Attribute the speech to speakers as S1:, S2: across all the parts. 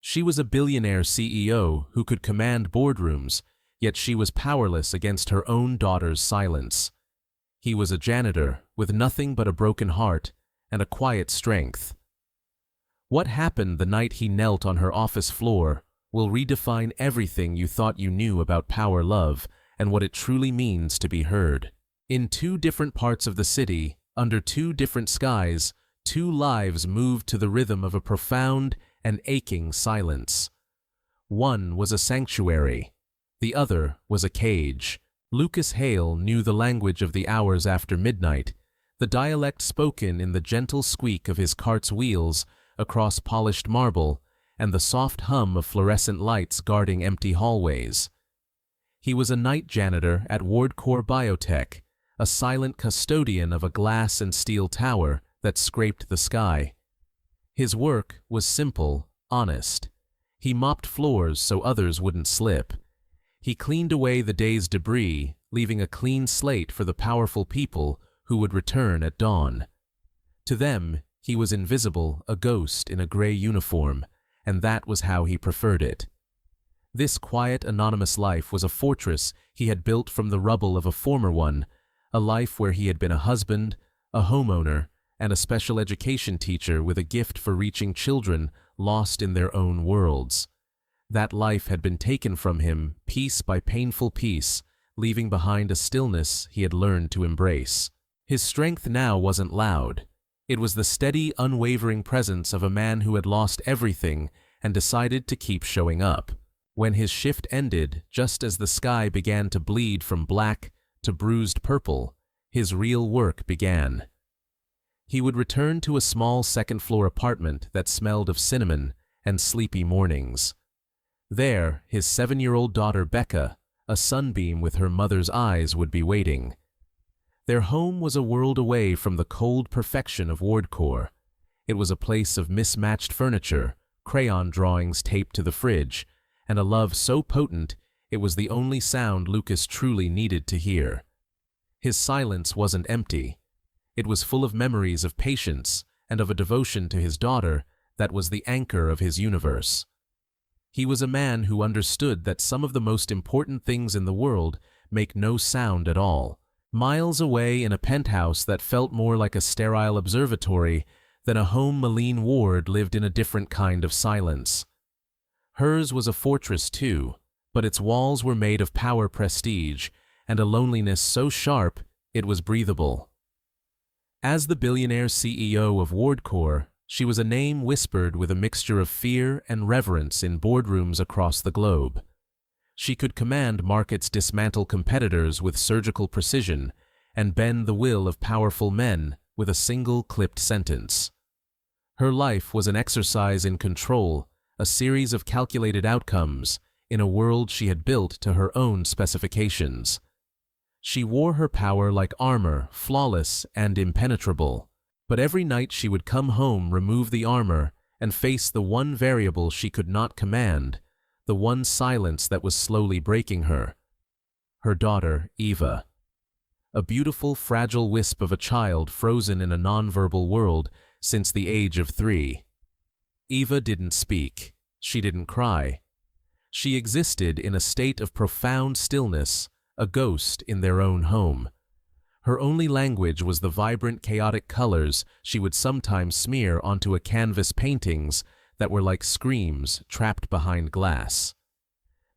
S1: She was a billionaire CEO who could command boardrooms, yet she was powerless against her own daughter's silence. He was a janitor with nothing but a broken heart and a quiet strength. What happened the night he knelt on her office floor will redefine everything you thought you knew about power love and what it truly means to be heard. In two different parts of the city, under two different skies, two lives moved to the rhythm of a profound and aching silence. One was a sanctuary. The other was a cage. Lucas Hale knew the language of the hours after midnight, the dialect spoken in the gentle squeak of his cart's wheels across polished marble and the soft hum of fluorescent lights guarding empty hallways. He was a night janitor at Wardcore Biotech, a silent custodian of a glass and steel tower that scraped the sky. His work was simple, honest. He mopped floors so others wouldn't slip. He cleaned away the day's debris, leaving a clean slate for the powerful people who would return at dawn. To them, he was invisible, a ghost in a gray uniform, and that was how he preferred it. This quiet, anonymous life was a fortress he had built from the rubble of a former one, a life where he had been a husband, a homeowner, and a special education teacher with a gift for reaching children lost in their own worlds. That life had been taken from him, piece by painful piece, leaving behind a stillness he had learned to embrace. His strength now wasn't loud. It was the steady, unwavering presence of a man who had lost everything and decided to keep showing up. When his shift ended, just as the sky began to bleed from black to bruised purple, his real work began. He would return to a small second-floor apartment that smelled of cinnamon and sleepy mornings. There, his 7-year-old daughter Becca, a sunbeam with her mother's eyes, would be waiting. Their home was a world away from the cold perfection of Wardcore. It was a place of mismatched furniture, crayon drawings taped to the fridge, and a love so potent it was the only sound Lucas truly needed to hear. His silence wasn't empty. It was full of memories of patience and of a devotion to his daughter that was the anchor of his universe. He was a man who understood that some of the most important things in the world make no sound at all. Miles away in a penthouse that felt more like a sterile observatory than a home, Malene Ward lived in a different kind of silence. Hers was a fortress too, but its walls were made of power, prestige, and a loneliness so sharp it was breathable. As the billionaire CEO of Wardcore, she was a name whispered with a mixture of fear and reverence in boardrooms across the globe. She could command markets, dismantle competitors with surgical precision, and bend the will of powerful men with a single clipped sentence. Her life was an exercise in control, a series of calculated outcomes, in a world she had built to her own specifications. She wore her power like armor, flawless and impenetrable. But every night she would come home, remove the armor, and face the one variable she could not command, the one silence that was slowly breaking her. Her daughter, Eva. A beautiful, fragile wisp of a child frozen in a nonverbal world since the age of 3. Eva didn't speak. She didn't cry. She existed in a state of profound stillness, a ghost in their own home. Her only language was the vibrant, chaotic colors she would sometimes smear onto a canvas paintings that were like screams trapped behind glass.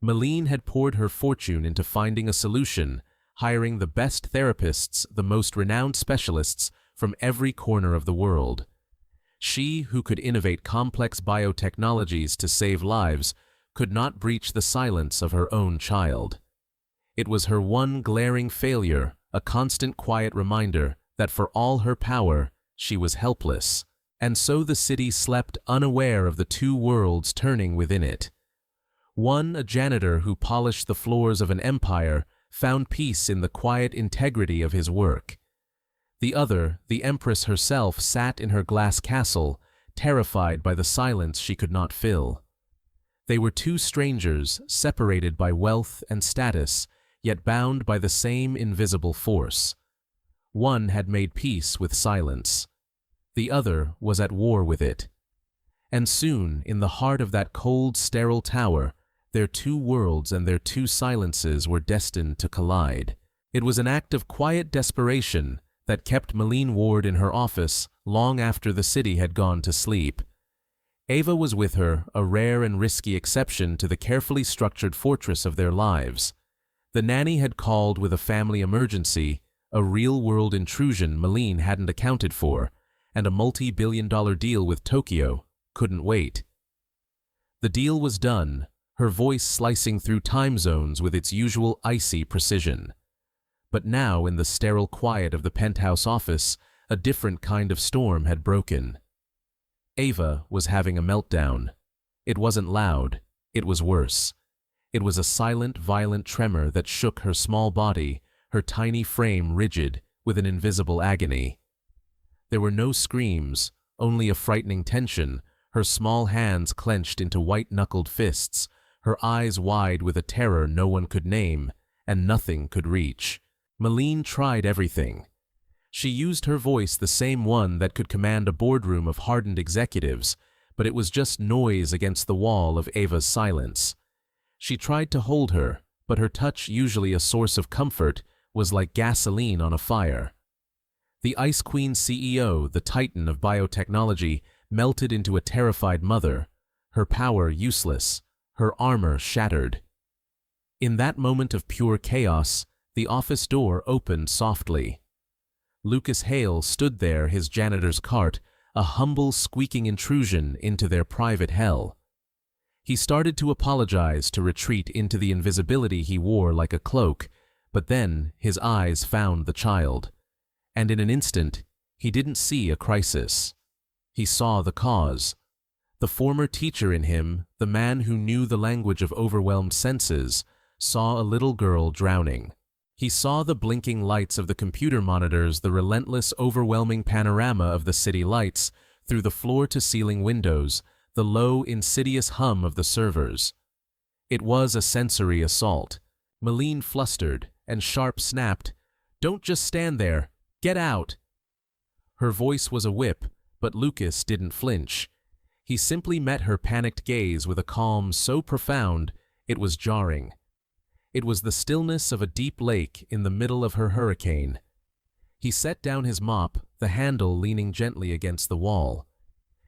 S1: Malene had poured her fortune into finding a solution, hiring the best therapists, the most renowned specialists from every corner of the world. She, who could innovate complex biotechnologies to save lives, could not breach the silence of her own child. It was her one glaring failure, a constant quiet reminder that for all her power, she was helpless. And so the city slept, unaware of the two worlds turning within it. One, a janitor who polished the floors of an empire, found peace in the quiet integrity of his work. The other, the Empress herself, sat in her glass castle, terrified by the silence she could not fill. They were two strangers, separated by wealth and status, yet bound by the same invisible force. One had made peace with silence. The other was at war with it. And soon, in the heart of that cold, sterile tower, their two worlds and their two silences were destined to collide. It was an act of quiet desperation that kept Malene Ward in her office long after the city had gone to sleep. Ava was with her, a rare and risky exception to the carefully structured fortress of their lives. The nanny had called with a family emergency, a real-world intrusion Malene hadn't accounted for, and a multi-billion-dollar deal with Tokyo couldn't wait. The deal was done, her voice slicing through time zones with its usual icy precision. But now, in the sterile quiet of the penthouse office, a different kind of storm had broken. Ava was having a meltdown. It wasn't loud, it was worse. It was a silent, violent tremor that shook her small body, her tiny frame rigid with an invisible agony. There were no screams, only a frightening tension, her small hands clenched into white-knuckled fists, her eyes wide with a terror no one could name, and nothing could reach. Malene tried everything. She used her voice, the same one that could command a boardroom of hardened executives, but it was just noise against the wall of Ava's silence. She tried to hold her, but her touch, usually a source of comfort, was like gasoline on a fire. The Ice Queen CEO, the titan of biotechnology, melted into a terrified mother, her power useless, her armor shattered. In that moment of pure chaos, the office door opened softly. Lucas Hale stood there, his janitor's cart, a humble, squeaking intrusion into their private hell. He started to apologize, to retreat into the invisibility he wore like a cloak, but then his eyes found the child. And in an instant, he didn't see a crisis. He saw the cause. The former teacher in him, the man who knew the language of overwhelmed senses, saw a little girl drowning. He saw the blinking lights of the computer monitors, the relentless, overwhelming panorama of the city lights through the floor-to-ceiling windows, the low, insidious hum of the servers. It was a sensory assault. Malene flustered, and Sharp snapped, "Don't just stand there. Get out!" Her voice was a whip, but Lucas didn't flinch. He simply met her panicked gaze with a calm so profound it was jarring. It was the stillness of a deep lake in the middle of her hurricane. He set down his mop, the handle leaning gently against the wall.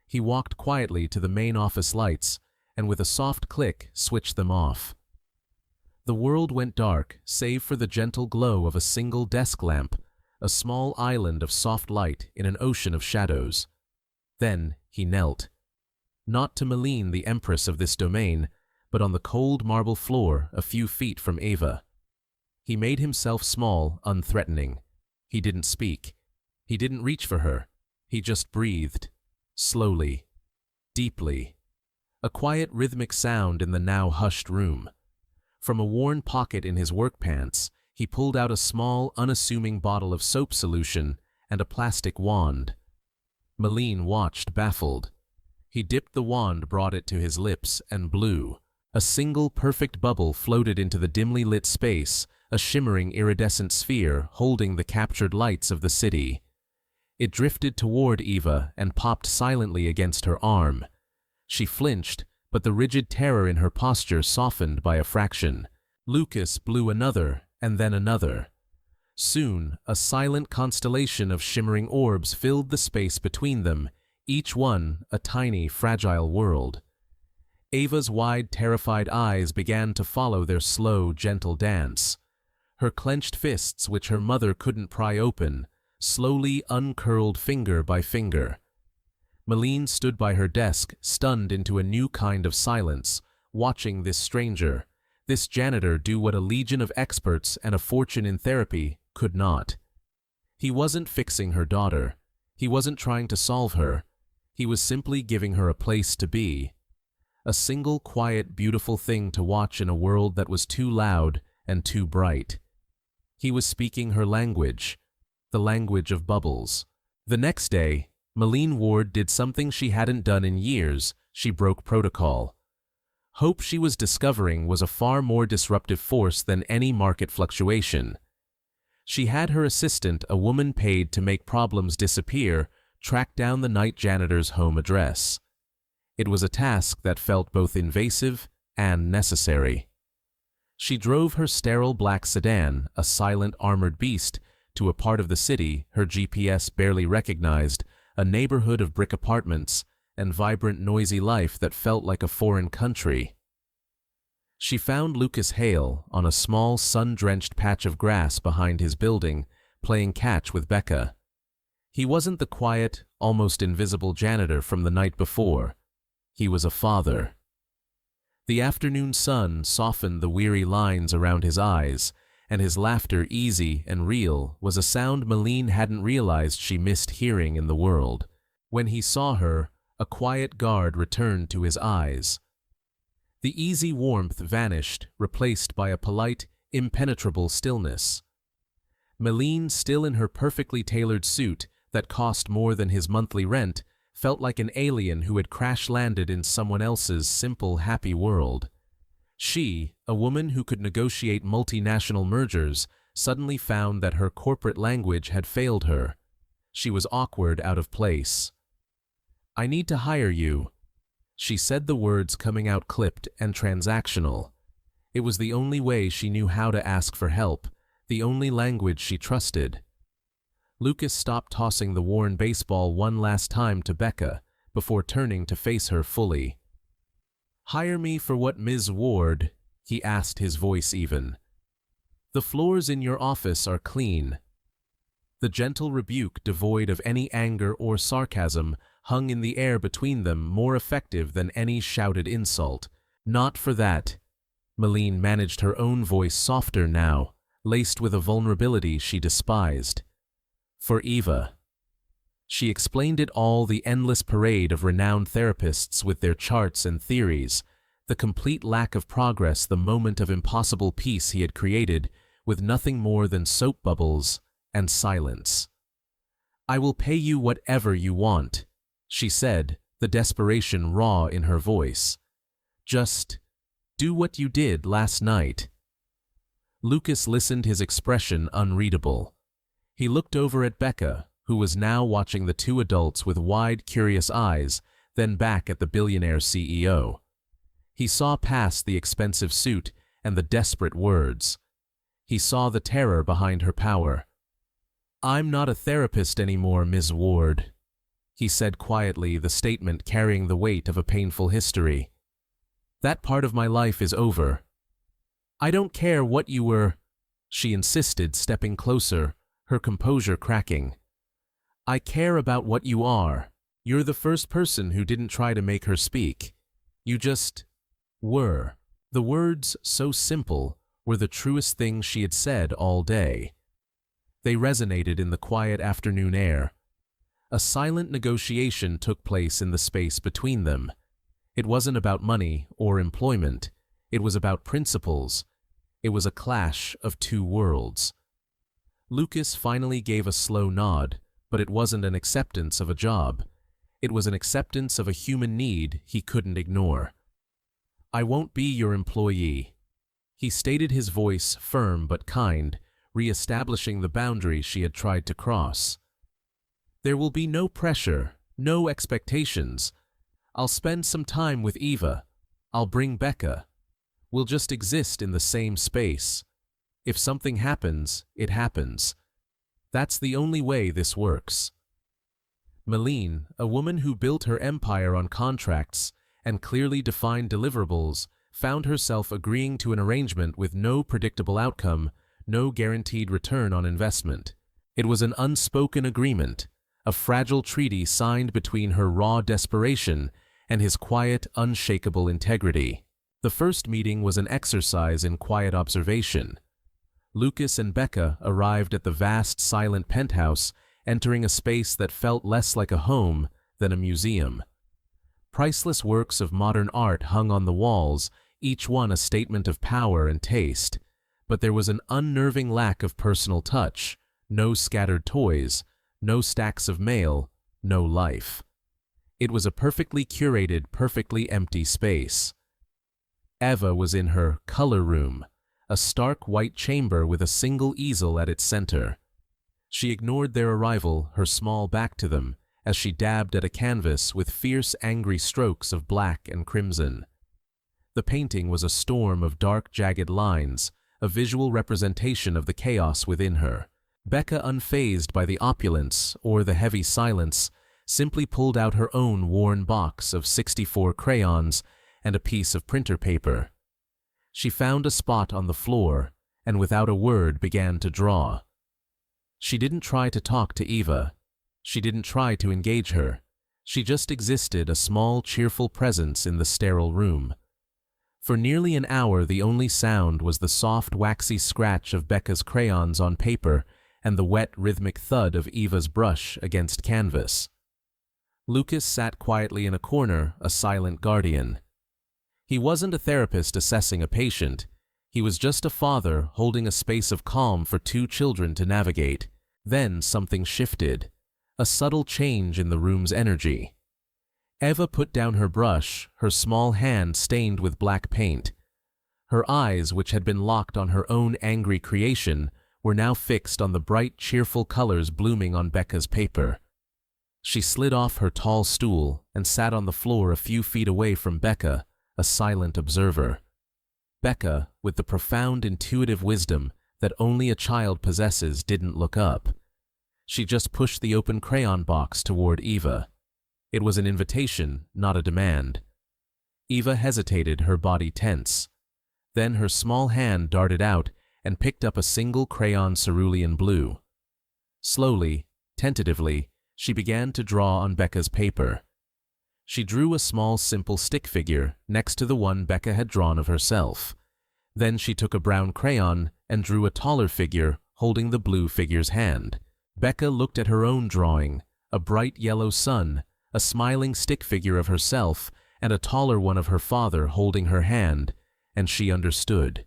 S1: He walked quietly to the main office lights, and with a soft click switched them off. The world went dark, save for the gentle glow of a single desk lamp, a small island of soft light in an ocean of shadows. Then he knelt. Not to Malene, the empress of this domain, but on the cold marble floor a few feet from Ava. He made himself small, unthreatening. He didn't speak. He didn't reach for her. He just breathed. Slowly. Deeply. A quiet, rhythmic sound in the now hushed room. From a worn pocket in his work pants, he pulled out a small, unassuming bottle of soap solution and a plastic wand. Malene watched, baffled. He dipped the wand, brought it to his lips, and blew. A single perfect bubble floated into the dimly lit space, a shimmering iridescent sphere holding the captured lights of the city. It drifted toward Eva and popped silently against her arm. She flinched, but the rigid terror in her posture softened by a fraction. Lucas blew another, and then another. Soon, a silent constellation of shimmering orbs filled the space between them, each one a tiny, fragile world. Ava's wide, terrified eyes began to follow their slow, gentle dance. Her clenched fists, which her mother couldn't pry open, slowly uncurled finger by finger. Malene stood by her desk, stunned into a new kind of silence, watching this stranger, this janitor, do what a legion of experts and a fortune in therapy could not. He wasn't fixing her daughter. He wasn't trying to solve her. He was simply giving her a place to be. A single, quiet, beautiful thing to watch in a world that was too loud and too bright. He was speaking her language, the language of bubbles. The next day, Malene Ward did something she hadn't done in years. She broke protocol. Hope, she was discovering, was a far more disruptive force than any market fluctuation. She had her assistant, a woman paid to make problems disappear, track down the night janitor's home address. It was a task that felt both invasive and necessary. She drove her sterile black sedan, a silent armored beast, to a part of the city her GPS barely recognized, a neighborhood of brick apartments and vibrant, noisy life that felt like a foreign country. She found Lucas Hale on a small, sun-drenched patch of grass behind his building, playing catch with Becca. He wasn't the quiet, almost invisible janitor from the night before. He was a father. The afternoon sun softened the weary lines around his eyes, and his laughter, easy and real, was a sound Malene hadn't realized she missed hearing in the world. When he saw her, a quiet guard returned to his eyes. The easy warmth vanished, replaced by a polite, impenetrable stillness. Malene, still in her perfectly tailored suit that cost more than his monthly rent, felt like an alien who had crash-landed in someone else's simple, happy world. She, a woman who could negotiate multinational mergers, suddenly found that her corporate language had failed her. She was awkward, out of place. "I need to hire you." She said the words coming out clipped and transactional. It was the only way she knew how to ask for help, the only language she trusted. Lucas stopped tossing the worn baseball one last time to Becca before turning to face her fully. "Hire me for what, Ms. Ward?" he asked, his voice even. "The floors in your office are clean." The gentle rebuke, devoid of any anger or sarcasm, hung in the air between them, more effective than any shouted insult. "Not for that." Malene managed her own voice, softer now, laced with a vulnerability she despised. "For Eva." She explained it all, the endless parade of renowned therapists with their charts and theories, the complete lack of progress, the moment of impossible peace he had created, with nothing more than soap bubbles and silence. "I will pay you whatever you want," she said, the desperation raw in her voice. "Just do what you did last night." Lucas listened, his expression unreadable. He looked over at Becca, who was now watching the two adults with wide, curious eyes, then back at the billionaire CEO. He saw past the expensive suit and the desperate words. He saw the terror behind her power. "I'm not a therapist anymore, Ms. Ward," he said quietly, the statement carrying the weight of a painful history. "That part of my life is over." "I don't care what you were," she insisted, stepping closer, her composure cracking. "I care about what you are. You're the first person who didn't try to make her speak. You just were." The words, so simple, were the truest things she had said all day. They resonated in the quiet afternoon air. A silent negotiation took place in the space between them. It wasn't about money or employment. It was about principles. It was a clash of two worlds. Lucas finally gave a slow nod, but it wasn't an acceptance of a job. It was an acceptance of a human need he couldn't ignore. "I won't be your employee," he stated, his voice firm but kind, re-establishing the boundary she had tried to cross. "There will be no pressure, no expectations. I'll spend some time with Eva. I'll bring Becca. We'll just exist in the same space. If something happens, it happens. That's the only way this works." Malene, a woman who built her empire on contracts and clearly defined deliverables, found herself agreeing to an arrangement with no predictable outcome, no guaranteed return on investment. It was an unspoken agreement, a fragile treaty signed between her raw desperation and his quiet, unshakable integrity. The first meeting was an exercise in quiet observation. Lucas and Becca arrived at the vast, silent penthouse, entering a space that felt less like a home than a museum. Priceless works of modern art hung on the walls, each one a statement of power and taste, but there was an unnerving lack of personal touch, no scattered toys, no stacks of mail, no life. It was a perfectly curated, perfectly empty space. Eva was in her color room, a stark white chamber with a single easel at its center. She ignored their arrival, her small back to them, as she dabbed at a canvas with fierce, angry strokes of black and crimson. The painting was a storm of dark, jagged lines, a visual representation of the chaos within her. Becca, unfazed by the opulence or the heavy silence, simply pulled out her own worn box of 64 crayons and a piece of printer paper. She found a spot on the floor and without a word began to draw. She didn't try to talk to Eva. She didn't try to engage her. She just existed, a small, cheerful presence in the sterile room. For nearly an hour the only sound was the soft, waxy scratch of Becca's crayons on paper and the wet, rhythmic thud of Eva's brush against canvas. Lucas sat quietly in a corner, a silent guardian. He wasn't a therapist assessing a patient. He was just a father holding a space of calm for two children to navigate. Then something shifted, a subtle change in the room's energy. Eva put down her brush, her small hand stained with black paint. Her eyes, which had been locked on her own angry creation, were now fixed on the bright, cheerful colors blooming on Becca's paper. She slid off her tall stool and sat on the floor a few feet away from Becca, a silent observer. Becca, with the profound intuitive wisdom that only a child possesses, didn't look up. She just pushed the open crayon box toward Eva. It was an invitation, not a demand. Eva hesitated, her body tense. Then her small hand darted out and picked up a single crayon cerulean blue. Slowly, tentatively, she began to draw on Becca's paper. She drew a small, simple stick figure next to the one Becca had drawn of herself. Then she took a brown crayon and drew a taller figure holding the blue figure's hand. Becca looked at her own drawing, a bright yellow sun, a smiling stick figure of herself, and a taller one of her father holding her hand, and she understood.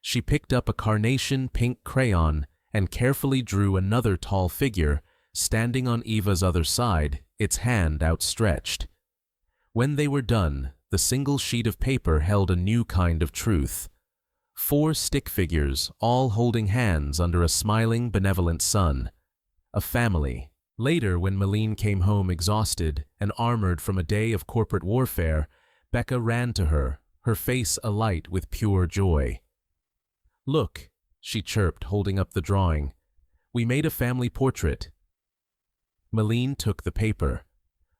S1: She picked up a carnation pink crayon and carefully drew another tall figure, standing on Eva's other side, its hand outstretched. When they were done, the single sheet of paper held a new kind of truth. 4 stick figures, all holding hands under a smiling, benevolent sun. A family. Later, when Malene came home exhausted and armored from a day of corporate warfare, Becca ran to her, her face alight with pure joy. "Look," she chirped, holding up the drawing. "We made a family portrait." Malene took the paper.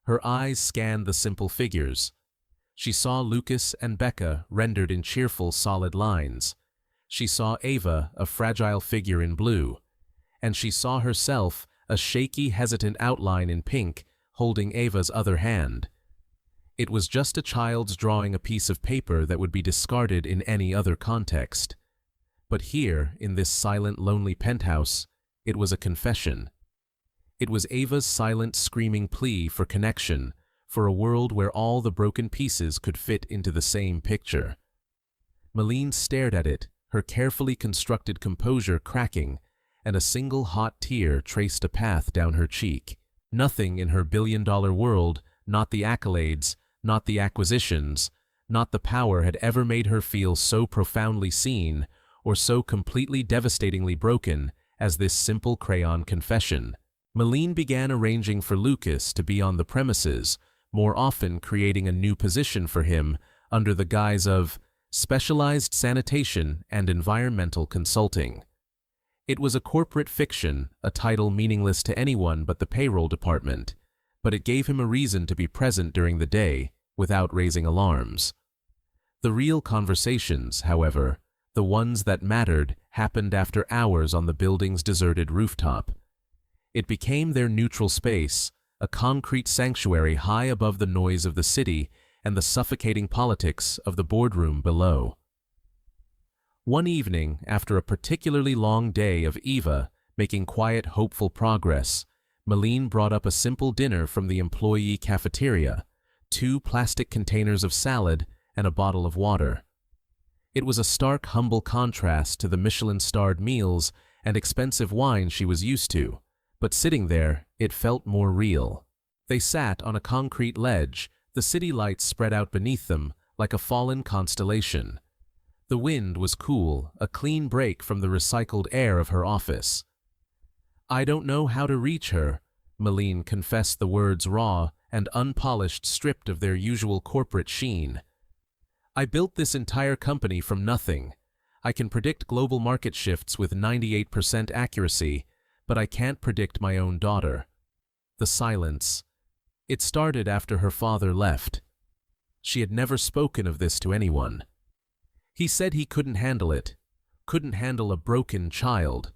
S1: Her eyes scanned the simple figures. She saw Lucas and Becca rendered in cheerful, solid lines. She saw Eva, a fragile figure in blue. And she saw herself, a shaky, hesitant outline in pink, holding Eva's other hand. It was just a child's drawing a piece of paper that would be discarded in any other context. But here, in this silent, lonely penthouse, it was a confession. It was Eva's silent, screaming plea for connection, for a world where all the broken pieces could fit into the same picture. Malene stared at it, her carefully constructed composure cracking, and a single hot tear traced a path down her cheek. Nothing in her billion-dollar world, not the accolades, not the acquisitions, not the power had ever made her feel so profoundly seen or so completely devastatingly broken as this simple crayon confession. Malene began arranging for Lucas to be on the premises, more often creating a new position for him under the guise of specialized sanitation and environmental consulting. It was a corporate fiction, a title meaningless to anyone but the payroll department, but it gave him a reason to be present during the day without raising alarms. The real conversations, however, the ones that mattered, happened after hours on the building's deserted rooftop. It became their neutral space, a concrete sanctuary high above the noise of the city and the suffocating politics of the boardroom below. One evening, after a particularly long day of Eva making quiet, hopeful progress, Malene brought up a simple dinner from the employee cafeteria, 2 plastic containers of salad and a bottle of water. It was a stark, humble contrast to the Michelin-starred meals and expensive wine she was used to, but sitting there, it felt more real. They sat on a concrete ledge, the city lights spread out beneath them like a fallen constellation. The wind was cool, a clean break from the recycled air of her office. "I don't know how to reach her," Malene confessed the words raw and unpolished, stripped of their usual corporate sheen. I built this entire company from nothing. I can predict global market shifts with 98% accuracy, but I can't predict my own daughter. The silence. It started after her father left. She had never spoken of this to anyone. He said he couldn't handle it, couldn't handle a broken child.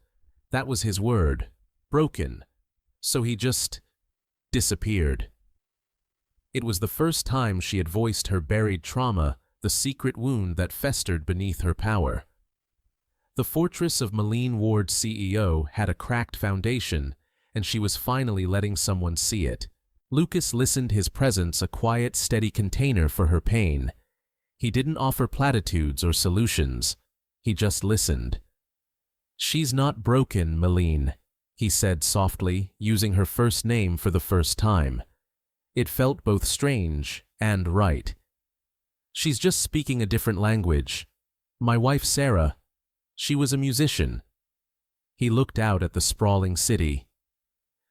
S1: That was his word, broken. So he just disappeared. It was the first time she had voiced her buried trauma, the secret wound that festered beneath her power. The fortress of Malene Ward's CEO had a cracked foundation, and she was finally letting someone see it. Lucas listened, his presence a quiet, steady container for her pain. He didn't offer platitudes or solutions. He just listened. "She's not broken, Malene," he said softly, using her first name for the first time. It felt both strange and right. "She's just speaking a different language. My wife Sarah, she was a musician." He looked out at the sprawling city.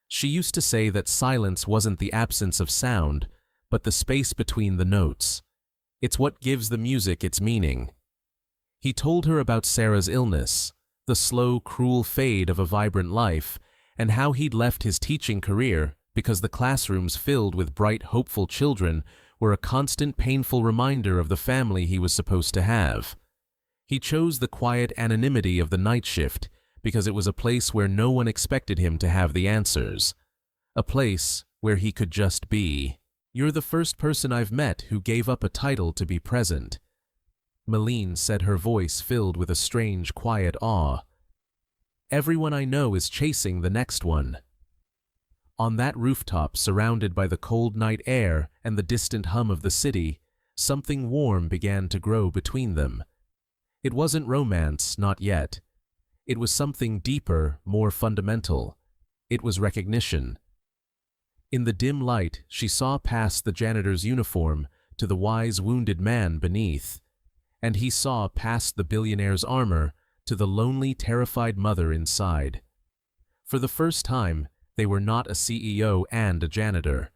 S1: "She used to say that silence wasn't the absence of sound, but the space between the notes. It's what gives the music its meaning." He told her about Sarah's illness, the slow, cruel fade of a vibrant life, and how he'd left his teaching career because the classrooms filled with bright, hopeful children were a constant, painful reminder of the family he was supposed to have. He chose the quiet anonymity of the night shift because it was a place where no one expected him to have the answers. A place where he could just be. "You're the first person I've met who gave up a title to be present." Malene said, her voice filled with a strange, quiet awe. "Everyone I know is chasing the next one." On that rooftop, surrounded by the cold night air and the distant hum of the city, something warm began to grow between them. It wasn't romance, not yet. It was something deeper, more fundamental. It was recognition. In the dim light, she saw past the janitor's uniform to the wise, wounded man beneath, and he saw past the billionaire's armor to the lonely, terrified mother inside. For the first time, they were not a CEO and a janitor.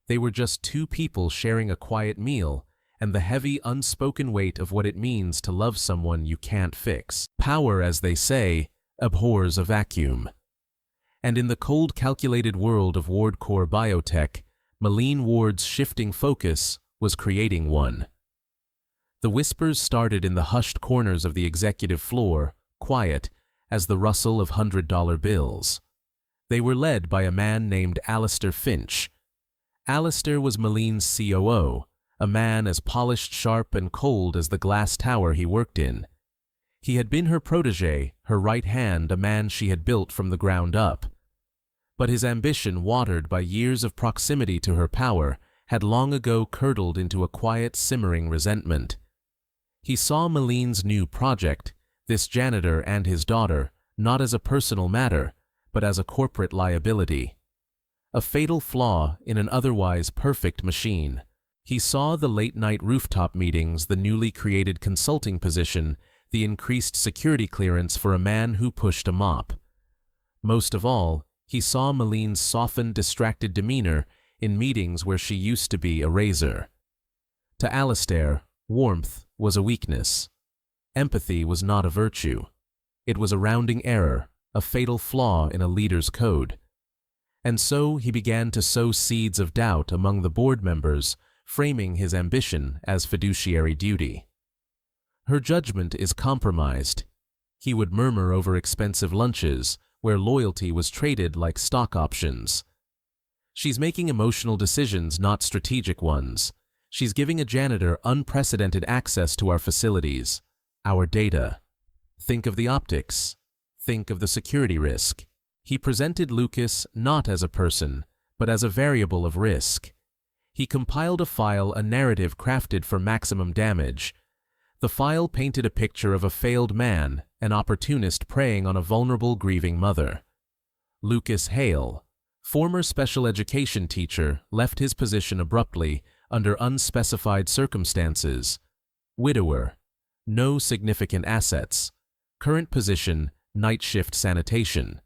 S1: They were just two people sharing a quiet meal and the heavy, unspoken weight of what it means to love someone you can't fix. Power, as they say, abhors a vacuum. And in the cold, calculated world of WardCore biotech, Malene Ward's shifting focus was creating one. The whispers started in the hushed corners of the executive floor, quiet as the rustle of $100 bills. They were led by a man named Alistair Finch. Alistair was Malene's COO, a man as polished, sharp, and cold as the glass tower he worked in. He had been her protege, her right hand, a man she had built from the ground up. But his ambition, watered by years of proximity to her power, had long ago curdled into a quiet, simmering resentment. He saw Malene's new project, this janitor and his daughter, not as a personal matter, but as a corporate liability. A fatal flaw in an otherwise perfect machine. He saw the late-night rooftop meetings, the newly created consulting position, the increased security clearance for a man who pushed a mop. Most of all, he saw Malene's softened, distracted demeanor in meetings where she used to be a razor. To Alistair, warmth was a weakness. Empathy was not a virtue. It was a rounding error, a fatal flaw in a leader's code. And so he began to sow seeds of doubt among the board members, framing his ambition as fiduciary duty. "Her judgment is compromised," he would murmur over expensive lunches where loyalty was traded like stock options. "She's making emotional decisions, not strategic ones. She's giving a janitor unprecedented access to our facilities, our data. Think of the optics. Think of the security risk." He presented Lucas not as a person, but as a variable of risk. He compiled a file, a narrative crafted for maximum damage. The file painted a picture of a failed man, an opportunist preying on a vulnerable, grieving mother. Lucas Hale, former special education teacher, left his position abruptly under unspecified circumstances. Widower, no significant assets. Current position, night shift sanitation.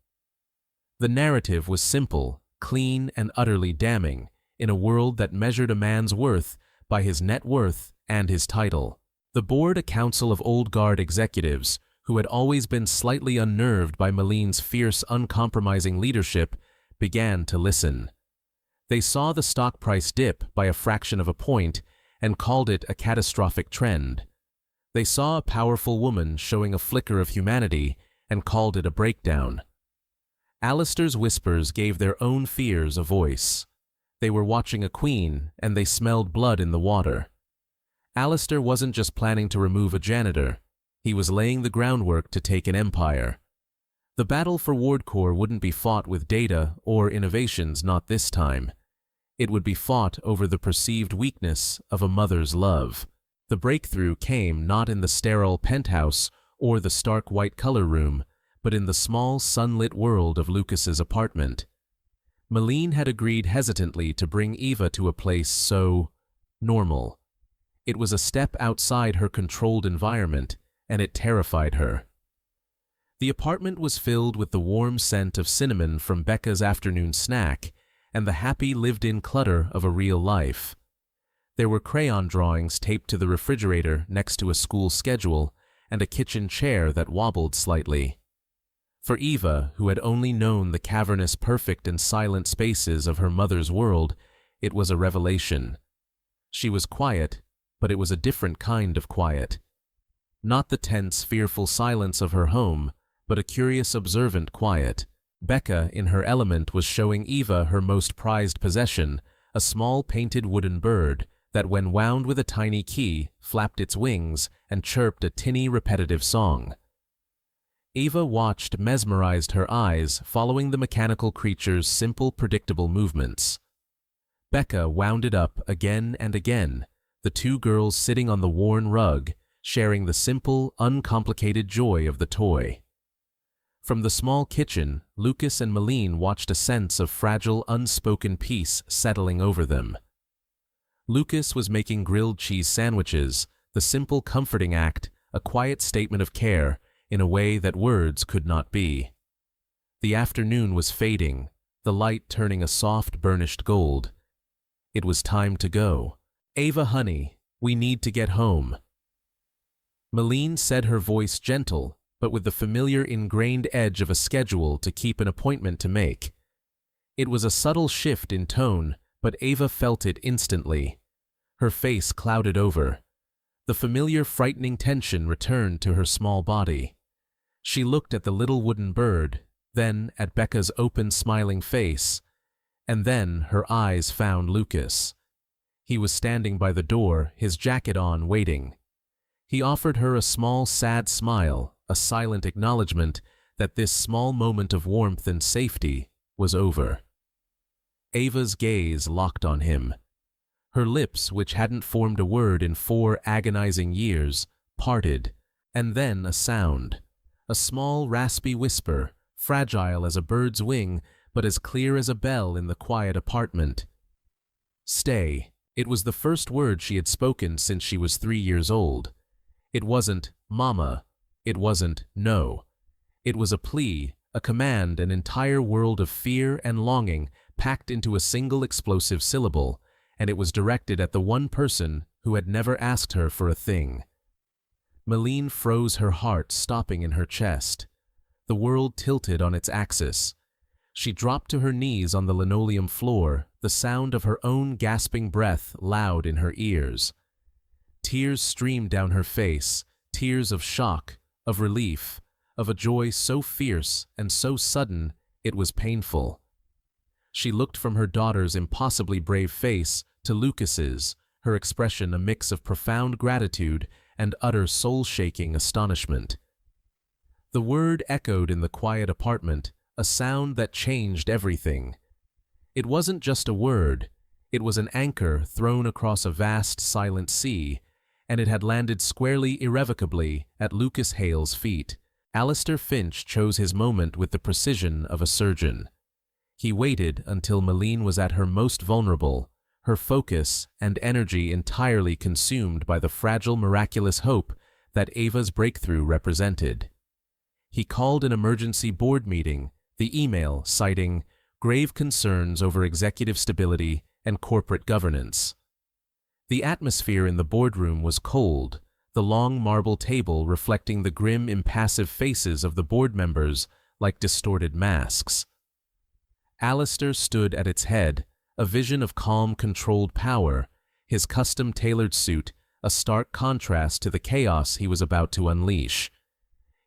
S1: The narrative was simple clean and utterly damning, in a world that measured a man's worth by his net worth and his title. The board, a council of old guard executives who had always been slightly unnerved by Maline's fierce, uncompromising leadership, began to listen. They saw the stock price dip by a fraction of a point and called it a catastrophic trend. They saw a powerful woman showing a flicker of humanity and called it a breakdown. Alistair's whispers gave their own fears a voice. They were watching a queen, and they smelled blood in the water. Alistair wasn't just planning to remove a janitor. He was laying the groundwork to take an empire. The battle for Wardcore wouldn't be fought with data or innovations, not this time. It would be fought over the perceived weakness of a mother's love. The breakthrough came not in the sterile penthouse or the stark white color room, but in the small sunlit world of Lucas's apartment. Maline had agreed hesitantly to bring Eva to a place so normal. It was a step outside her controlled environment, and it terrified her. The apartment was filled with the warm scent of cinnamon from Becca's afternoon snack and the happy lived-in clutter of a real life. There were crayon drawings taped to the refrigerator next to a school schedule and a kitchen chair that wobbled slightly. For Eva, who had only known the cavernous, perfect and silent spaces of her mother's world, it was a revelation. She was quiet, but it was a different kind of quiet. Not the tense, fearful silence of her home, but a curious, observant quiet. Becca, in her element, was showing Eva her most prized possession, a small painted wooden bird that, when wound with a tiny key, flapped its wings and chirped a tinny, repetitive song. Eva watched, mesmerized, her eyes following the mechanical creature's simple, predictable movements. Becca wound it up again and again, the two girls sitting on the worn rug, sharing the simple, uncomplicated joy of the toy. From the small kitchen, Lucas and Maline watched a sense of fragile, unspoken peace settling over them. Lucas was making grilled cheese sandwiches, the simple, comforting act, a quiet statement of care, in a way that words could not be. The afternoon was fading, the light turning a soft, burnished gold. It was time to go. "Ava, honey, we need to get home." Maline said, her voice gentle, but with the familiar ingrained edge of a schedule to keep an appointment to make. It was a subtle shift in tone, but Ava felt it instantly. Her face clouded over. The familiar frightening tension returned to her small body. She looked at the little wooden bird, then at Becca's open, smiling face, and then her eyes found Lucas. He was standing by the door, his jacket on, waiting. He offered her a small, sad smile, a silent acknowledgement that this small moment of warmth and safety was over. Ava's gaze locked on him. Her lips, which hadn't formed a word in 4 agonizing years, parted, and then a sound. A small, raspy whisper, fragile as a bird's wing, but as clear as a bell in the quiet apartment. "Stay." It was the first word she had spoken since she was 3 years old. It wasn't, "Mama." It wasn't, "No." It was a plea, a command, an entire world of fear and longing packed into a single explosive syllable, and it was directed at the one person who had never asked her for a thing. Maline froze, her heart stopping in her chest. The world tilted on its axis. She dropped to her knees on the linoleum floor, the sound of her own gasping breath loud in her ears. Tears streamed down her face, tears of shock, of relief, of a joy so fierce and so sudden it was painful. She looked from her daughter's impossibly brave face to Lucas's, her expression a mix of profound gratitude and utter soul-shaking astonishment. The word echoed in the quiet apartment, a sound that changed everything. It wasn't just a word, it was an anchor thrown across a vast, silent sea, and it had landed squarely, irrevocably, at Lucas Hale's feet. Alistair Finch chose his moment with the precision of a surgeon. He waited until Maline was at her most vulnerable, her focus and energy entirely consumed by the fragile, miraculous hope that Ava's breakthrough represented. He called an emergency board meeting, the email citing, grave concerns over executive stability and corporate governance. The atmosphere in the boardroom was cold, the long marble table reflecting the grim, impassive faces of the board members like distorted masks. Alistair stood at its head, a vision of calm, controlled power, his custom-tailored suit a stark contrast to the chaos he was about to unleash.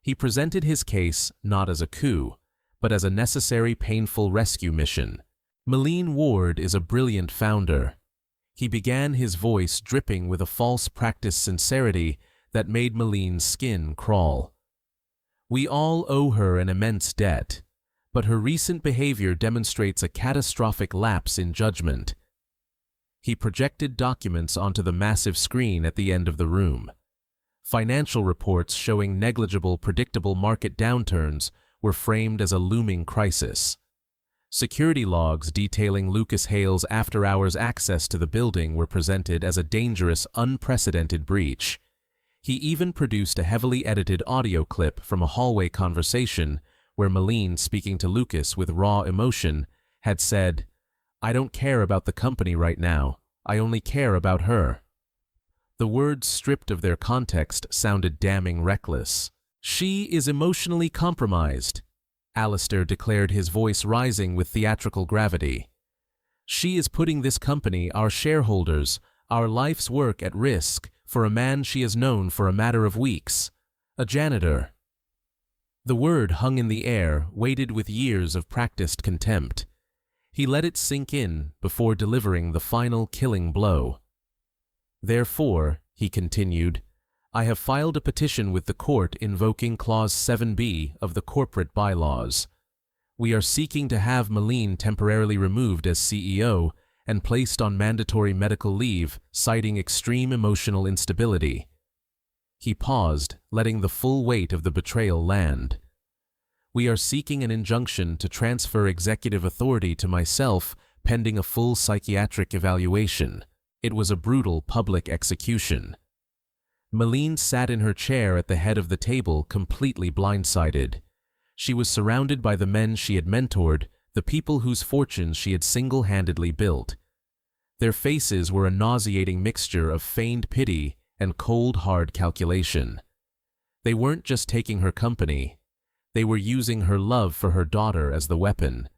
S1: He presented his case not as a coup, but as a necessary, painful rescue mission. Malene Ward is a brilliant founder. He began, his voice dripping with a false practice sincerity that made Malene's skin crawl. We all owe her an immense debt, but her recent behavior demonstrates a catastrophic lapse in judgment. He projected documents onto the massive screen at the end of the room. Financial reports showing negligible, predictable market downturns were framed as a looming crisis. Security logs detailing Lucas Hale's after-hours access to the building were presented as a dangerous, unprecedented breach. He even produced a heavily edited audio clip from a hallway conversation where Malene, speaking to Lucas with raw emotion, had said, "I don't care about the company right now. I only care about her." The words, stripped of their context, sounded damning reckless. "She is emotionally compromised," Alistair declared, his voice rising with theatrical gravity. "She is putting this company, our shareholders, our life's work at risk for a man she has known for a matter of weeks. A janitor." The word hung in the air, weighted with years of practiced contempt. He let it sink in before delivering the final killing blow. "Therefore," he continued, "I have filed a petition with the court invoking Clause 7B of the corporate bylaws. We are seeking to have Malene temporarily removed as CEO and placed on mandatory medical leave, citing extreme emotional instability." He paused, letting the full weight of the betrayal land. "We are seeking an injunction to transfer executive authority to myself pending a full psychiatric evaluation." It was a brutal public execution. Malene sat in her chair at the head of the table, completely blindsided. She was surrounded by the men she had mentored, the people whose fortunes she had single-handedly built. Their faces were a nauseating mixture of feigned pity and cold, hard calculation. They weren't just taking her company. They were using her love for her daughter as the weapon.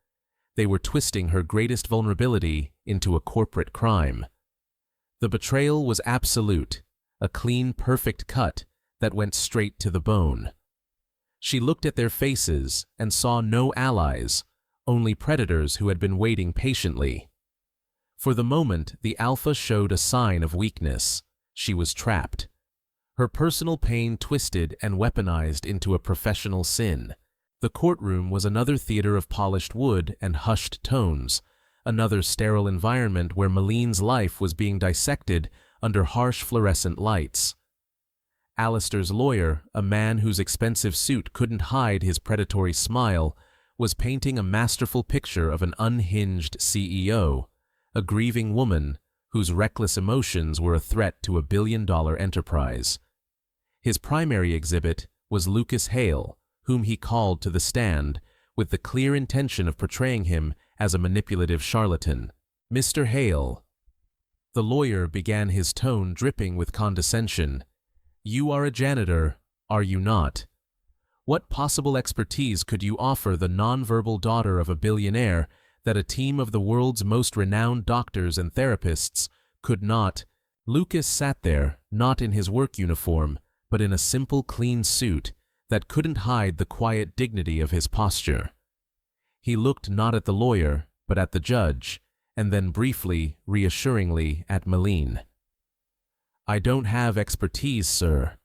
S1: They were twisting her greatest vulnerability into a corporate crime. The betrayal was absolute, a clean, perfect cut that went straight to the bone. She looked at their faces and saw no allies, only predators who had been waiting patiently. For the moment, the alpha showed a sign of weakness. She was trapped. Her personal pain twisted and weaponized into a professional sin. The courtroom was another theater of polished wood and hushed tones, another sterile environment where Malene's life was being dissected under harsh fluorescent lights. Alistair's lawyer, a man whose expensive suit couldn't hide his predatory smile, was painting a masterful picture of an unhinged CEO, a grieving woman whose reckless emotions were a threat to a billion-dollar enterprise. His primary exhibit was Lucas Hale, whom he called to the stand, with the clear intention of portraying him as a manipulative charlatan. "Mr. Hale," the lawyer began, his tone dripping with condescension, "you are a janitor, are you not? What possible expertise could you offer the nonverbal daughter of a billionaire that a team of the world's most renowned doctors and therapists could not?" Lucas sat there, not in his work uniform, but in a simple, clean suit that couldn't hide the quiet dignity of his posture. He looked not at the lawyer, but at the judge, and then briefly, reassuringly, at Malene. "I don't have expertise, sir,"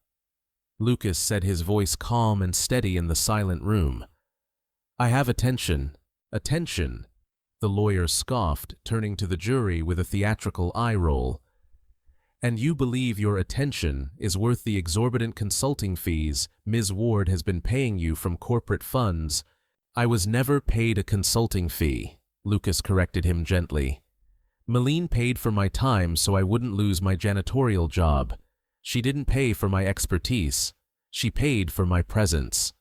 S1: Lucas said, his voice calm and steady in the silent room. "I have attention." "Attention?" the lawyer scoffed, turning to the jury with a theatrical eye roll. "And you believe your attention is worth the exorbitant consulting fees Ms. Ward has been paying you from corporate funds?" "I was never paid a consulting fee," Lucas corrected him gently. "Malene paid for my time so I wouldn't lose my janitorial job. She didn't pay for my expertise. She paid for my presence."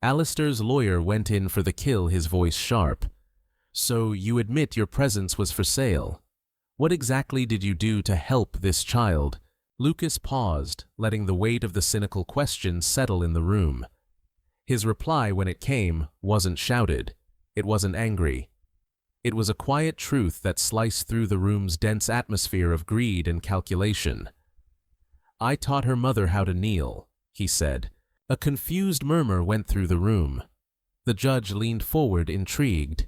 S1: Alistair's lawyer went in for the kill, his voice sharp. So you admit your presence was for sale. What exactly did you do to help this child? Lucas paused, letting the weight of the cynical question settle in the room. His reply, when it came, wasn't shouted. It wasn't angry. It was a quiet truth that sliced through the room's dense atmosphere of greed and calculation. I taught her mother how to kneel, he said. A confused murmur went through the room. The judge leaned forward, intrigued.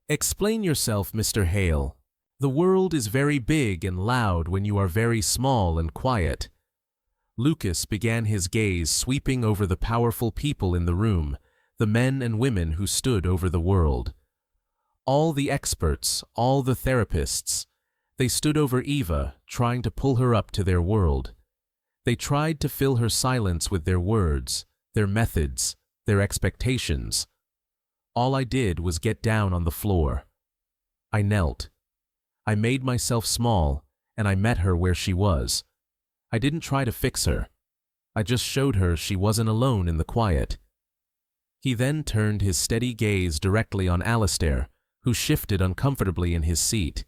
S1: Explain yourself, Mr. Hale. The world is very big and loud when you are very small and quiet. Lucas began, his gaze sweeping over the powerful people in the room, the men and women who stood over the world. All the experts, all the therapists, they stood over Eva, trying to pull her up to their world. They tried to fill her silence with their words, their methods, their expectations. All I did was get down on the floor. I knelt. I made myself small, and I met her where she was. I didn't try to fix her. I just showed her she wasn't alone in the quiet. He then turned his steady gaze directly on Alistair, who shifted uncomfortably in his seat.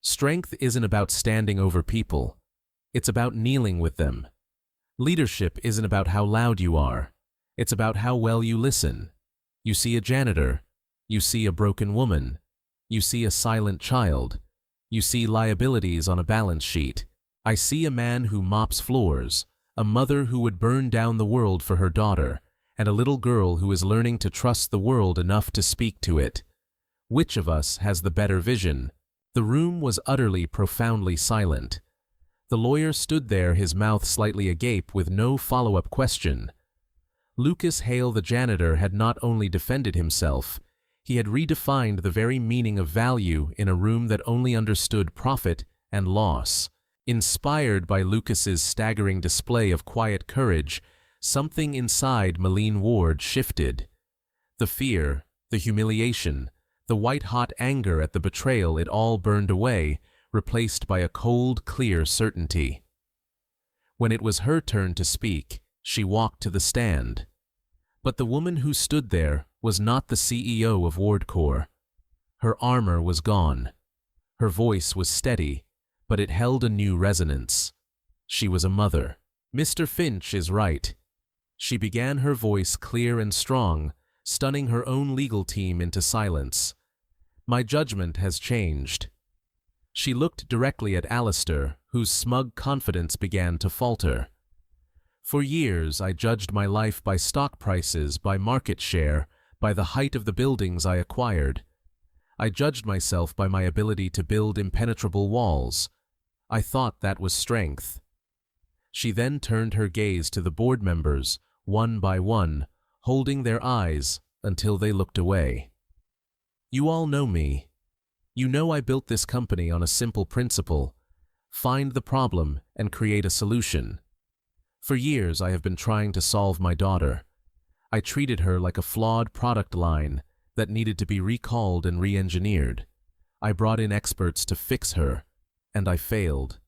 S1: Strength isn't about standing over people. It's about kneeling with them. Leadership isn't about how loud you are. It's about how well you listen. You see a janitor. You see a broken woman. You see a silent child. You see liabilities on a balance sheet. I see a man who mops floors, a mother who would burn down the world for her daughter, and a little girl who is learning to trust the world enough to speak to it. Which of us has the better vision? The room was utterly, profoundly silent. The lawyer stood there, his mouth slightly agape, with no follow-up question. Lucas Hale, the janitor, had not only defended himself, he had redefined the very meaning of value in a room that only understood profit and loss. Inspired by Lucas's staggering display of quiet courage, something inside Malene Ward shifted. The fear, the humiliation, the white-hot anger at the betrayal, it all burned away, replaced by a cold, clear certainty. When it was her turn to speak, she walked to the stand. But the woman who stood there was not the CEO of WardCorps. Her armor was gone. Her voice was steady, but it held a new resonance. She was a mother. Mr. Finch is right. She began, her voice clear and strong, stunning her own legal team into silence. My judgment has changed. She looked directly at Alistair, whose smug confidence began to falter. For years, I judged my life by stock prices, by market share, by the height of the buildings I acquired. I judged myself by my ability to build impenetrable walls. I thought that was strength. She then turned her gaze to the board members, one by one, holding their eyes until they looked away. You all know me. You know I built this company on a simple principle: find the problem and create a solution. For years I have been trying to solve my daughter. I treated her like a flawed product line that needed to be recalled and re-engineered. I brought in experts to fix her, and I failed.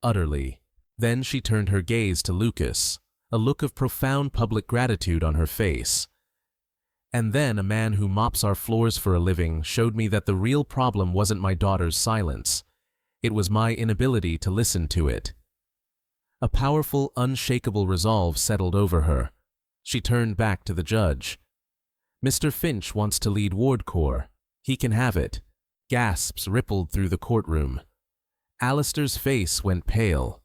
S1: Utterly. Then she turned her gaze to Lucas, a look of profound public gratitude on her face. And then a man who mops our floors for a living showed me that the real problem wasn't my daughter's silence. It was my inability to listen to it. A powerful, unshakable resolve settled over her. She turned back to the judge. Mr. Finch wants to lead WardCorps. He can have it. Gasps rippled through the courtroom. Alistair's face went pale.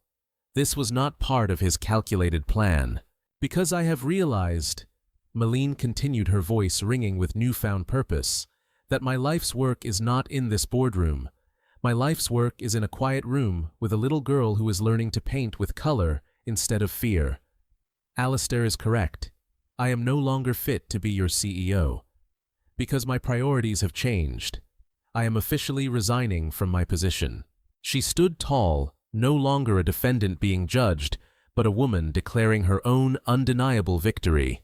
S1: This was not part of his calculated plan. Because I have realized, Malene continued, her voice ringing with newfound purpose, that my life's work is not in this boardroom. My life's work is in a quiet room with a little girl who is learning to paint with color instead of fear. Alistair is correct. I am no longer fit to be your CEO. Because my priorities have changed. I am officially resigning from my position. She stood tall, no longer a defendant being judged, but a woman declaring her own undeniable victory.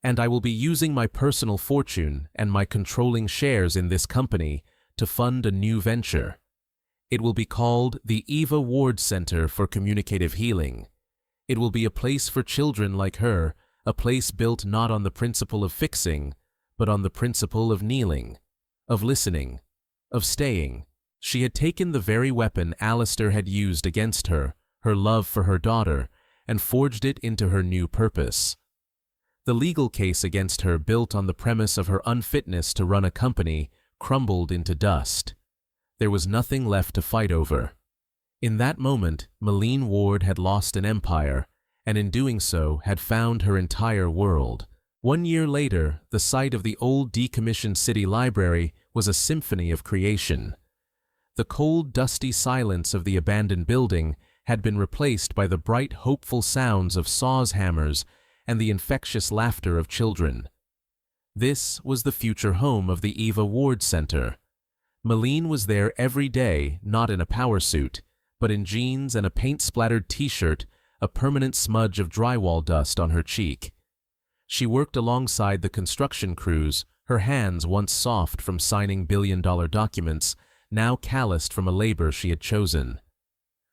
S1: And I will be using my personal fortune and my controlling shares in this company to fund a new venture. It will be called the Eva Ward Center for Communicative Healing. It will be a place for children like her, a place built not on the principle of fixing, but on the principle of kneeling. of listening, of staying. She had taken the very weapon Alistair had used against her, her love for her daughter, and forged it into her new purpose. The legal case against her, built on the premise of her unfitness to run a company, crumbled into dust. There was nothing left to fight over. In that moment, Malene Ward had lost an empire, and in doing so had found her entire world. 1 year later, the site of the old decommissioned city library was a symphony of creation. The cold, dusty silence of the abandoned building had been replaced by the bright, hopeful sounds of saws hammers and the infectious laughter of children. This was the future home of the Eva Ward Center. Malene was there every day, not in a power suit, but in jeans and a paint-splattered t-shirt, a permanent smudge of drywall dust on her cheek. She worked alongside the construction crews, her hands once soft from signing billion-dollar documents, now calloused from a labor she had chosen.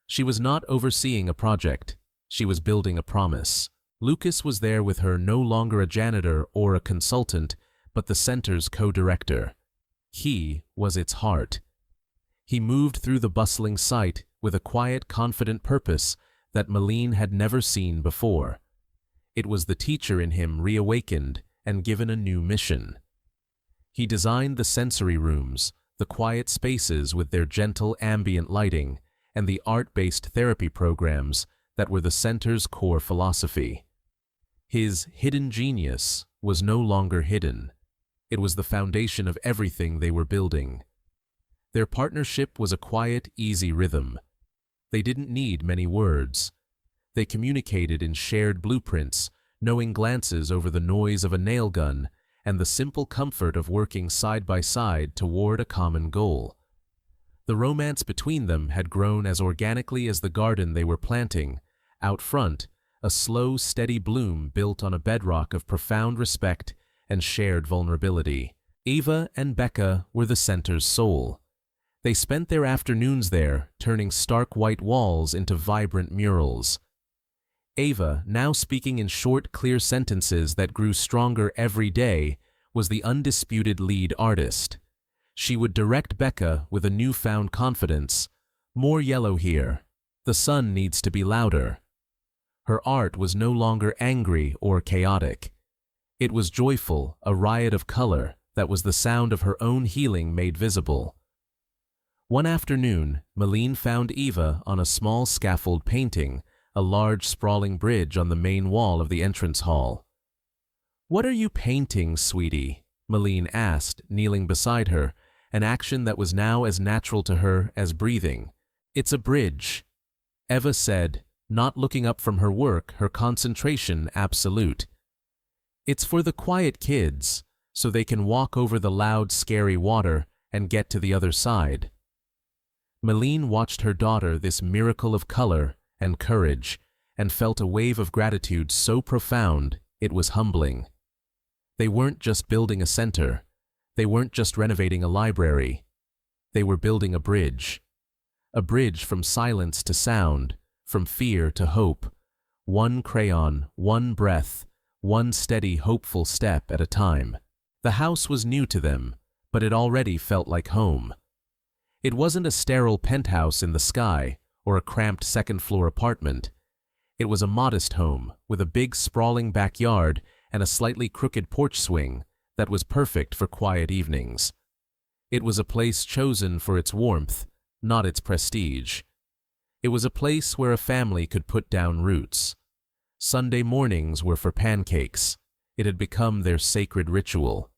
S1: She was not overseeing a project. She was building a promise. Lucas was there with her, no longer a janitor or a consultant, but the center's co-director. He was its heart. He moved through the bustling site with a quiet, confident purpose that Malene had never seen before. It was the teacher in him reawakened and given a new mission. He designed the sensory rooms, the quiet spaces with their gentle ambient lighting, and the art-based therapy programs that were the center's core philosophy. His hidden genius was no longer hidden. It was the foundation of everything they were building. Their partnership was a quiet, easy rhythm. They didn't need many words. They communicated in shared blueprints, knowing glances over the noise of a nail gun, and the simple comfort of working side by side toward a common goal. The romance between them had grown as organically as the garden they were planting. Out front, a slow, steady bloom built on a bedrock of profound respect and shared vulnerability. Eva and Becca were the center's soul. They spent their afternoons there, turning stark white walls into vibrant murals. Eva, now speaking in short, clear sentences that grew stronger every day, was the undisputed lead artist. She would direct Becca with a newfound confidence. More yellow here. The sun needs to be louder. Her art was no longer angry or chaotic. It was joyful, a riot of color that was the sound of her own healing made visible. One afternoon, Malene found Eva on a small scaffold painting a large sprawling bridge on the main wall of the entrance hall. "What are you painting, sweetie?" Malene asked, kneeling beside her, an action that was now as natural to her as breathing. "It's a bridge," Eva said, not looking up from her work, her concentration absolute. "It's for the quiet kids, so they can walk over the loud, scary water and get to the other side." Malene watched her daughter this miracle of color and courage, and felt a wave of gratitude so profound it was humbling. They weren't just building a center. They weren't just renovating a library. They were building a bridge. A bridge from silence to sound, from fear to hope. One crayon, one breath, one steady, hopeful step at a time. The house was new to them, but it already felt like home. It wasn't a sterile penthouse in the sky, or a cramped second-floor apartment. It was a modest home with a big sprawling backyard and a slightly crooked porch swing that was perfect for quiet evenings. It was a place chosen for its warmth, not its prestige. It was a place where a family could put down roots. Sunday mornings were for pancakes. It had become their sacred ritual.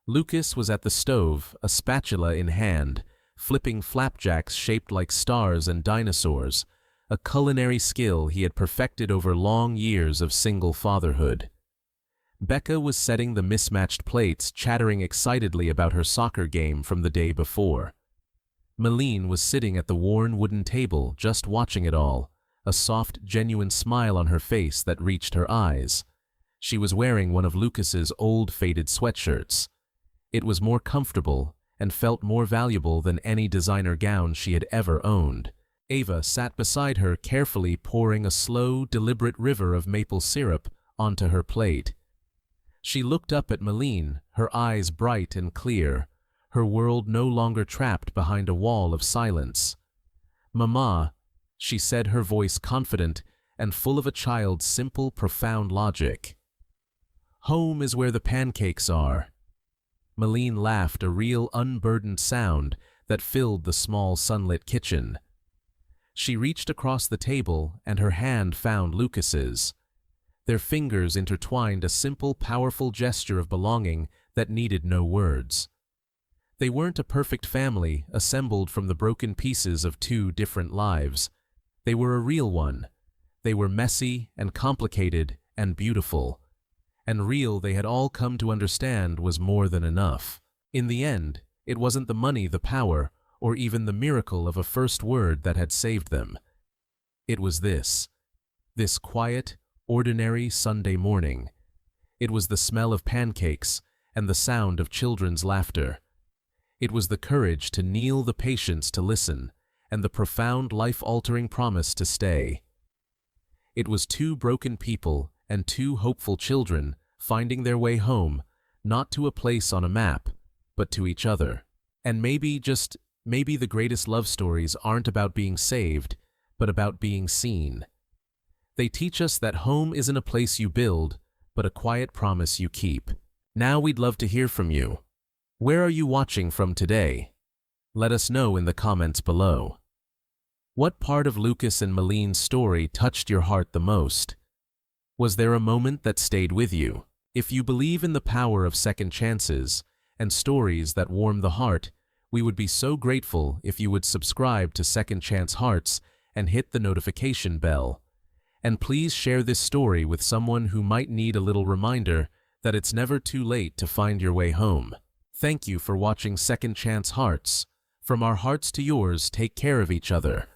S1: Lucas was at the stove, a spatula in hand, flipping flapjacks shaped like stars and dinosaurs, a culinary skill he had perfected over long years of single fatherhood. Becca was setting the mismatched plates, chattering excitedly about her soccer game from the day before. Malene was sitting at the worn wooden table, just watching it all, a soft, genuine smile on her face that reached her eyes. She was wearing one of Lucas's old, faded sweatshirts. It was more comfortable and felt more valuable than any designer gown she had ever owned. Eva sat beside her, carefully pouring a slow, deliberate river of maple syrup onto her plate. She looked up at Malene, her eyes bright and clear, her world no longer trapped behind a wall of silence. "Mama," she said, her voice confident and full of a child's simple, profound logic. "Home is where the pancakes are." Malene laughed, a real unburdened sound that filled the small sunlit kitchen. She reached across the table and her hand found Lucas's. Their fingers intertwined, a simple, powerful gesture of belonging that needed no words. They weren't a perfect family assembled from the broken pieces of two different lives. They were a real one. They were messy and complicated and beautiful. And real, they had all come to understand, was more than enough. In the end, it wasn't the money, the power, or even the miracle of a first word that had saved them. It was this quiet, ordinary Sunday morning. It was the smell of pancakes and the sound of children's laughter. It was the courage to kneel, the patience to listen, and the profound, life-altering promise to stay. It was two broken people and two hopeful children finding their way home, not to a place on a map, but to each other. And maybe, just maybe, the greatest love stories aren't about being saved, but about being seen. They teach us that home isn't a place you build, but a quiet promise you keep. Now we'd love to hear from you. Where are you watching from today? Let us know in the comments below. What part of Lucas and Malene's story touched your heart the most? Was there a moment that stayed with you? If you believe in the power of second chances and stories that warm the heart, we would be so grateful if you would subscribe to Second Chance Hearts and hit the notification bell. And please share this story with someone who might need a little reminder that it's never too late to find your way home. Thank you for watching Second Chance Hearts. From our hearts to yours, take care of each other.